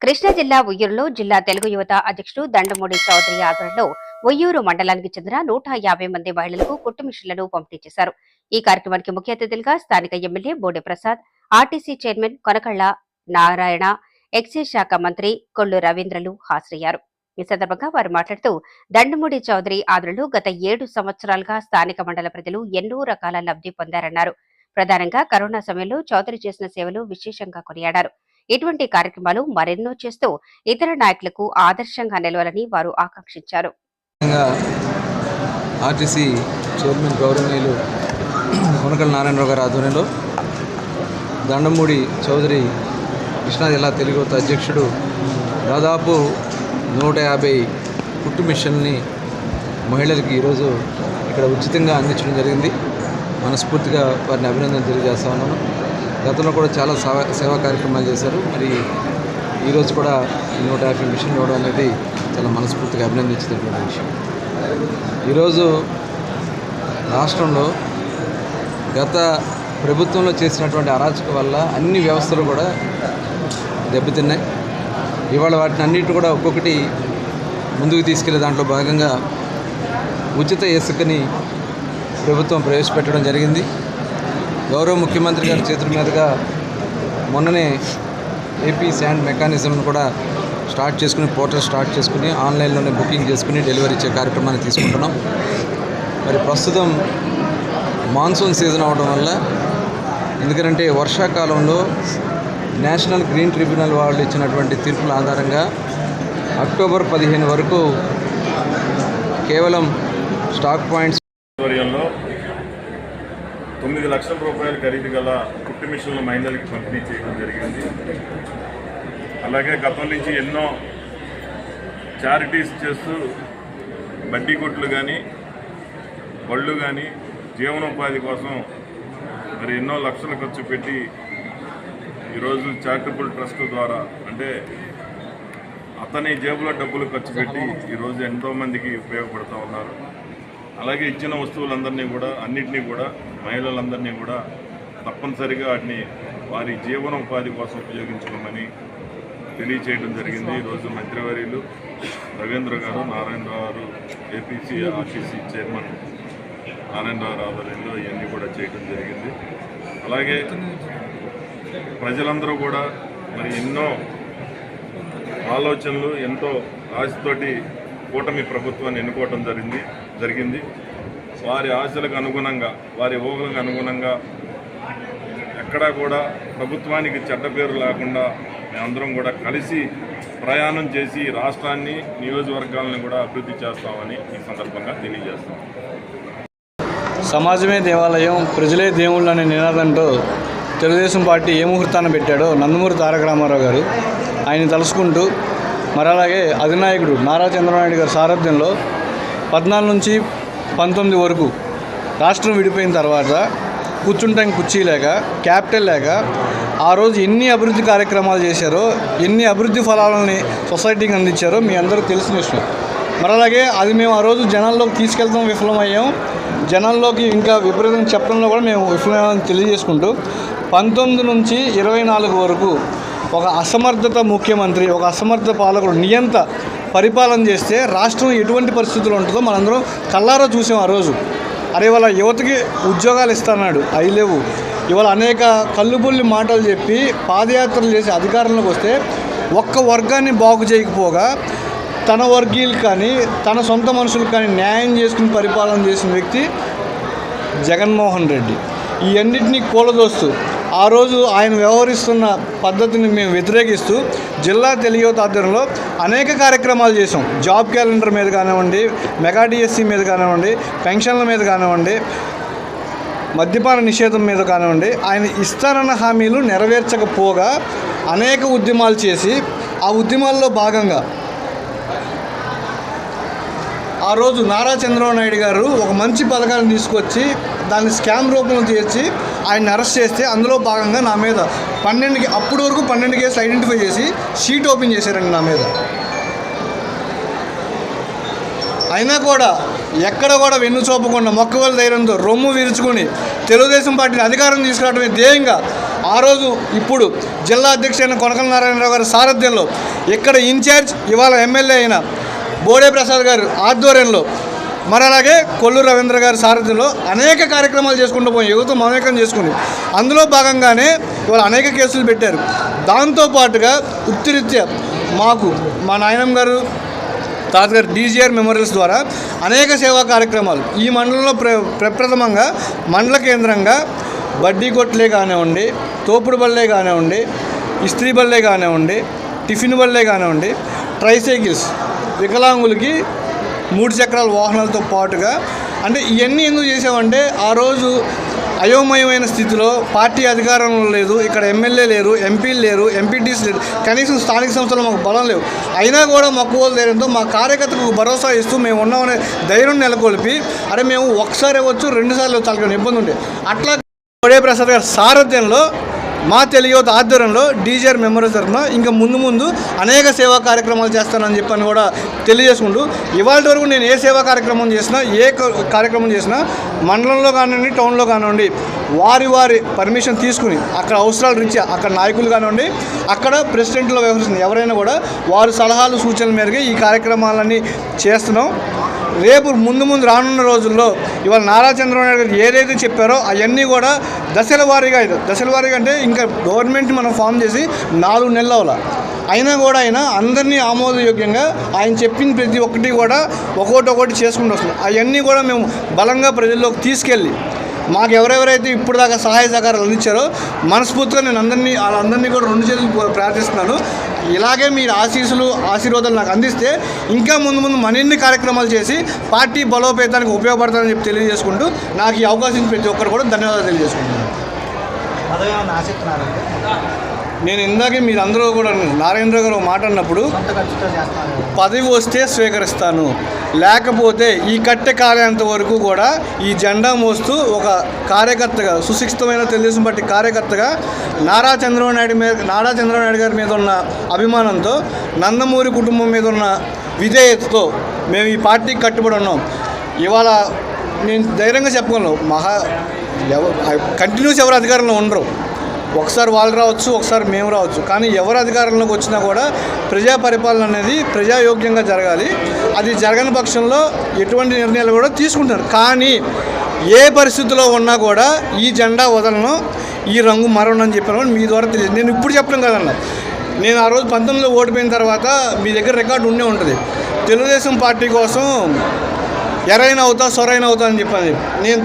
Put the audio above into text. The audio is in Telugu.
కృష్ణా జిల్లా ఉయ్యూరులో జిల్లా తెలుగు యువత అధ్యక్షుడు దండమూడి చౌదరి ఆధ్వర్యంలో ఉయ్యూరు మండలానికి చెందిన 150 మంది మహిళలకు కుట్టు మిషన్లను పంపిణీ చేశారు. ఈ కార్యక్రమానికి ముఖ్య అతిథులుగా స్థానిక MLA Bode Prasad, RTC chairman Konakalla Narayana, excise శాఖ మంత్రి కొల్లు రవీంద్రలు హాజరయ్యారు. ఈ సందర్భంగా వారు మాట్లాడుతూ దండమూడి చౌదరి ఆధ్వర్యంలో గత 7 సంవత్సరాలుగా స్థానిక మండల ప్రజలు ఎన్నో రకాల లబ్ధి పొందారన్నారు. ప్రధానంగా కరోనా సమయంలో చౌదరి చేసిన సేవలు విశేషంగా కొనియాడారు. ఇటువంటి కార్యక్రమాలు మరెన్నో చేస్తూ ఇతర నాయకులకు ఆదర్శంగా నిలవాలని వారు ఆకాంక్షించారు. ఆర్టీసీ చైర్మన్ గౌరవనీయులు కొనకళ్ల నారాయణరావు గారి ఆధ్వర్యంలో దండమూడి చౌదరి కృష్ణా జిల్లా తెలుగు యువత అధ్యక్షుడు దాదాపు 150 కుట్టు మిషన్ని మహిళలకి ఈరోజు ఇక్కడ ఉచితంగా అందించడం జరిగింది. మనస్ఫూర్తిగా వారిని అభినందనలు తెలియజేస్తా ఉన్నాను. గతంలో కూడా చాలా సేవా కార్యక్రమాలు చేశారు. మరి ఈరోజు కూడా 150 మిషన్లు ఇవ్వడం అనేది చాలా మనస్ఫూర్తిగా అభినందించేటటువంటి విషయం. ఈరోజు రాష్ట్రంలో గత ప్రభుత్వంలో చేసినటువంటి అరాచక వల్ల అన్ని వ్యవస్థలు కూడా దెబ్బతిన్నాయి. ఇవాళ వాటిని అన్నిటి కూడా ఒక్కొక్కటి ముందుకు తీసుకెళ్లే దాంట్లో భాగంగా ఉచిత ఇసుకని ప్రభుత్వం ప్రవేశపెట్టడం జరిగింది. గౌరవ ముఖ్యమంత్రి గారి చేతుల మీదుగా మొన్ననే ఏపీ శాండ్ మెకానిజంను కూడా స్టార్ట్ చేసుకుని, పోర్టల్ స్టార్ట్ చేసుకుని ఆన్లైన్లోనే బుకింగ్ చేసుకుని డెలివరీ ఇచ్చే కార్యక్రమాన్ని తీసుకుంటున్నాం. మరి ప్రస్తుతం మాన్సూన్ సీజన్ అవడం వల్ల, ఎందుకంటే వర్షాకాలంలో నేషనల్ గ్రీన్ ట్రిబ్యునల్ వాళ్ళు ఇచ్చినటువంటి తీర్పుల ఆధారంగా అక్టోబర్ 15 వరకు కేవలం స్టాక్ పాయింట్స్ 9 లక్షల రూపాయల ఖరీదు గల కుట్టు మిషన్లు మహిళలకి పంపిణీ చేయడం జరిగింది. అలాగే గతం నుంచి ఎన్నో చారిటీస్ చేస్తూ బడ్డీ కొట్లు కానీ బళ్ళు కానీ జీవనోపాధి కోసం మరి ఎన్నో లక్షలు ఖర్చు పెట్టి ఈరోజు చారిటబుల్ ట్రస్ట్ ద్వారా, అంటే అతని జేబులో డబ్బులు ఖర్చు పెట్టి ఈరోజు ఎంతోమందికి ఉపయోగపడుతూ ఉన్నారు. అలాగే ఇచ్చిన వస్తువులందరినీ కూడా, అన్నింటినీ కూడా, మహిళలందరినీ కూడా తప్పనిసరిగా వాటిని వారి జీవనోపాధి కోసం ఉపయోగించుకోమని తెలియచేయడం జరిగింది. ఈరోజు మంత్రివర్యులు రవీంద్ర గారు, నారాయణరావు గారు, ఏపీసీ ఆర్టీసీ చైర్మన్ నారాయణరావు ఆధ్వర్యంలో ఇవన్నీ కూడా చేయడం జరిగింది. అలాగే ప్రజలందరూ కూడా మరి ఎన్నో ఆలోచనలు, ఎంతో ఆశతోటి కూటమి ప్రభుత్వాన్ని ఎన్నుకోవడం జరిగింది. వారి ఆశలకు అనుగుణంగా, వారి ఊహలకు అనుగుణంగా ఎక్కడా కూడా ప్రభుత్వానికి చెడ్డ పేరు లేకుండా మేమందరం కూడా కలిసి ప్రయాణం చేసి రాష్ట్రాన్ని, నియోజకవర్గాలను కూడా అభివృద్ధి చేస్తామని ఈ సందర్భంగా తెలియజేస్తాం. సమాజమే దేవాలయం, ప్రజలే దేవుళ్ళు అనే నినాదంతో తెలుగుదేశం పార్టీ ఏ ముహూర్తాన్ని పెట్టాడో నందమూరి తారక రామారావు గారు ఆయన తలుసుకుంటూ, మరి అలాగే అధినాయకుడు నారా చంద్రబాబు నాయుడు గారి సారథ్యంలో 14 నుంచి 19 వరకు రాష్ట్రం విడిపోయిన తర్వాత కూర్చుంటానికి కుర్చీ లేక, క్యాపిటల్ లేక ఆ రోజు ఎన్ని అభివృద్ధి కార్యక్రమాలు చేశారో, ఎన్ని అభివృద్ధి ఫలాలని సొసైటీకి అందించారో మీ అందరూ తెలిసిన విషయం. మరి అలాగే అది మేము ఆ రోజు జనాల్లోకి తీసుకెళ్తాం విఫలమయ్యాం. జనాల్లోకి ఇంకా విపరీతం చెప్పడంలో కూడా మేము విఫలమయ్యామని తెలియజేసుకుంటూ 19 నుంచి 24 వరకు ఒక అసమర్థత ముఖ్యమంత్రి, ఒక అసమర్థ పాలకుడు, నియంత పరిపాలన చేస్తే రాష్ట్రం ఎటువంటి పరిస్థితులు ఉంటుందో మనందరం కళ్ళారా చూసాం. ఆ రోజు అరే ఇవాళ యువతకి ఉద్యోగాలు ఇస్తున్నాడు, అవి లేవు. ఇవాళ అనేక కల్లుబొల్లి మాటలు చెప్పి పాదయాత్రలు చేసి అధికారంలోకి వస్తే ఒక్క వర్గాన్ని బాగు చేయకపోగా తన వర్గీయులు కానీ తన సొంత మనుషులకు కానీ న్యాయం చేసుకుని పరిపాలన చేసిన వ్యక్తి జగన్మోహన్ రెడ్డి. ఈ అన్నింటినీ కూలదోస్తూ ఆ రోజు ఆయన వ్యవహరిస్తున్న పద్ధతిని మేము వ్యతిరేకిస్తూ జిల్లా తెలుగు యువత ఆధ్వర్యంలో అనేక కార్యక్రమాలు చేసాం. జాబ్ క్యాలెండర్ మీద కానివ్వండి, మెగా డిఎస్సి మీద కానివ్వండి, పెన్షన్ల మీద కానివ్వండి, మద్యపాన నిషేధం మీద కానివ్వండి, ఆయన ఇస్తానన్న హామీలు నెరవేర్చకపోగా అనేక ఉద్యమాలు చేసి ఆ ఉద్యమాల్లో భాగంగా ఆ రోజు నారా చంద్రబాబు నాయుడు గారు ఒక మంచి పథకాన్ని తీసుకొచ్చి దాన్ని స్కామ్ రూపంలో చేర్చి ఆయన అరెస్ట్ చేస్తే అందులో భాగంగా నా మీద 12 అప్పటి వరకు 12 కేసులు ఐడెంటిఫై చేసి షీట్ ఓపెన్ చేశారండి నా మీద. అయినా కూడా ఎక్కడ కూడా వెన్ను చూపకుండా మొక్కవల ధైర్యంతో రొమ్ము విరుచుకొని తెలుగుదేశం పార్టీని అధికారం తీసుకురావడమే ధ్యేయంగా ఆ రోజు ఇప్పుడు జిల్లా అధ్యక్షుడైన కొనకల నారాయణరావు గారి సారథ్యంలో ఇక్కడ ఇన్ఛార్జ్ ఇవాళ ఎమ్మెల్యే అయిన బోడే ప్రసాద్ గారు ఆధ్వర్యంలో మరి అలాగే కొల్లు రవీంద్ర గారి సారథ్యంలో అనేక కార్యక్రమాలు చేసుకుంటూ పోయి యువత మమేకం చేసుకుని అందులో భాగంగానే ఇవాళ అనేక కేసులు పెట్టారు. దాంతోపాటుగా వృత్తిరీత్యా మాకు మా నాయనమ్మ గారు తాతగారు డీజీఆర్ మెమోరియల్స్ ద్వారా అనేక సేవా కార్యక్రమాలు ఈ మండలంలో ప్రప్రథమంగా మండల కేంద్రంగా బడ్డీ కొట్లే కానివ్వండి, తోపుడు బళ్ళే కానివ్వండి, ఇస్త్రీ బళ్ళే కానివ్వండి, టిఫిన్ బళ్ళే కానివ్వండి, ట్రైసైకిల్స్ వికలాంగులకి 3 చక్రాల వాహనాలతో పాటుగా అంటే ఇవన్నీ ఎందుకు చేసామంటే ఆ రోజు అయోమయమైన స్థితిలో పార్టీ అధికారంలో లేదు, ఇక్కడ ఎమ్మెల్యే లేరు, ఎంపీలు లేరు, ఎంపీటీసీ లేరు, కనీసం స్థానిక సంస్థలు మాకు బలం లేవు. అయినా కూడా మక్కువలు ధైర్యంతో మా కార్యకర్తలకు భరోసా ఇస్తూ మేము ఉన్నామనే ధైర్యం నెలకొల్పి అరే మేము ఒకసారి ఇవ్వచ్చు 2 సార్లు చాలా ఇబ్బంది ఉండే అట్లా బోడే ప్రసాద్ గారి సారథ్యంలో మా తెలుగు యువత ఆధ్వర్యంలో డీజీఆర్ మెమోరియల్స్ తరఫున ఇంకా ముందు అనేక సేవా కార్యక్రమాలు చేస్తానని చెప్పని కూడా తెలియజేసుకుంటూ ఇవాళ వరకు నేను ఏ సేవా కార్యక్రమం చేసినా ఏ కార్యక్రమం చేసినా మండలంలో కానివ్వండి, టౌన్లో కానివ్వండి వారి పర్మిషన్ తీసుకుని అక్కడ అవసరాలు రీత్యా అక్కడ నాయకులు కానివ్వండి, అక్కడ ప్రెసిడెంట్లో వ్యవహరిస్తుంది ఎవరైనా కూడా వారి సలహాలు సూచనల మేరకు ఈ కార్యక్రమాలన్నీ చేస్తున్నాం. రేపు ముందు రానున్న రోజుల్లో ఇవాళ నారా చంద్రబాబు నాయుడు గారు ఏదైతే చెప్పారో అవన్నీ కూడా దశల వారీగా అంటే ఇంకా గవర్నమెంట్ మనం ఫామ్ చేసి 4 నెలలు అవ్వాలి. అయినా కూడా ఆయన అందరినీ ఆమోదయోగ్యంగా ఆయన చెప్పిన ప్రతి ఒక్కటి కూడా ఒక్కొక్కటి చేసుకుంటూ వస్తుంది. అవన్నీ కూడా మేము బలంగా ప్రజల్లోకి తీసుకెళ్ళి మాకు ఎవరెవరైతే ఇప్పుడు దాకా సహాయ సహకారాలు అందించారో మనస్ఫూర్తిగా నేను వాళ్ళందరినీ కూడా 2 చేతులు ప్రార్థిస్తున్నాను. ఇలాగే మీరు ఆశీర్వాదాలు నాకు అందిస్తే ఇంకా ముందు మరిన్ని కార్యక్రమాలు చేసి పార్టీ బలోపేతానికి ఉపయోగపడతానని చెప్పి తెలియజేసుకుంటూ నాకు ఈ అవకాశం ప్రతి ఒక్కరు కూడా ధన్యవాదాలు తెలియజేసుకుంటున్నాను. నేను ఇందాకే మీరందరూ కూడా నారాయణరావు గారు మాట అన్నప్పుడు పదవి వస్తే స్వీకరిస్తాను, లేకపోతే ఈ కట్టె కాలేంత వరకు కూడా ఈ జెండా మోస్తూ ఒక కార్యకర్తగా సుశిక్షితమైన తెలుగుదేశం పార్టీ కార్యకర్తగా నారా చంద్రబాబు నాయుడు గారి మీద ఉన్న అభిమానంతో నందమూరి కుటుంబం మీద ఉన్న విధేయతతో మేము ఈ పార్టీకి కట్టుబడి ఉన్నాం. ఇవాళ నేను ధైర్యంగా చెప్పగలను కంటిన్యూస్ ఎవరు అధికారంలో ఉండరు, ఒకసారి వాళ్ళు రావచ్చు, ఒకసారి మేము రావచ్చు, కానీ ఎవరు అధికారంలోకి వచ్చినా కూడా ప్రజా పరిపాలన అనేది ప్రజాయోగ్యంగా జరగాలి. అది జరగని పక్షంలో ఎటువంటి నిర్ణయాలు కూడా తీసుకుంటారు. కానీ ఏ పరిస్థితిలో ఉన్నా కూడా ఈ జెండా వదలను, ఈ రంగు మరణని చెప్పాను మీ ద్వారా తెలియదు. నేను ఇప్పుడు చెప్పడం కదన్నా, నేను ఆ రోజు 19లో ఓడిపోయిన తర్వాత మీ దగ్గర రికార్డు ఉండే ఉంటుంది. తెలుగుదేశం పార్టీ కోసం ఎరైనా అవుతా సొరైన అవుతా అని చెప్పాను. నేను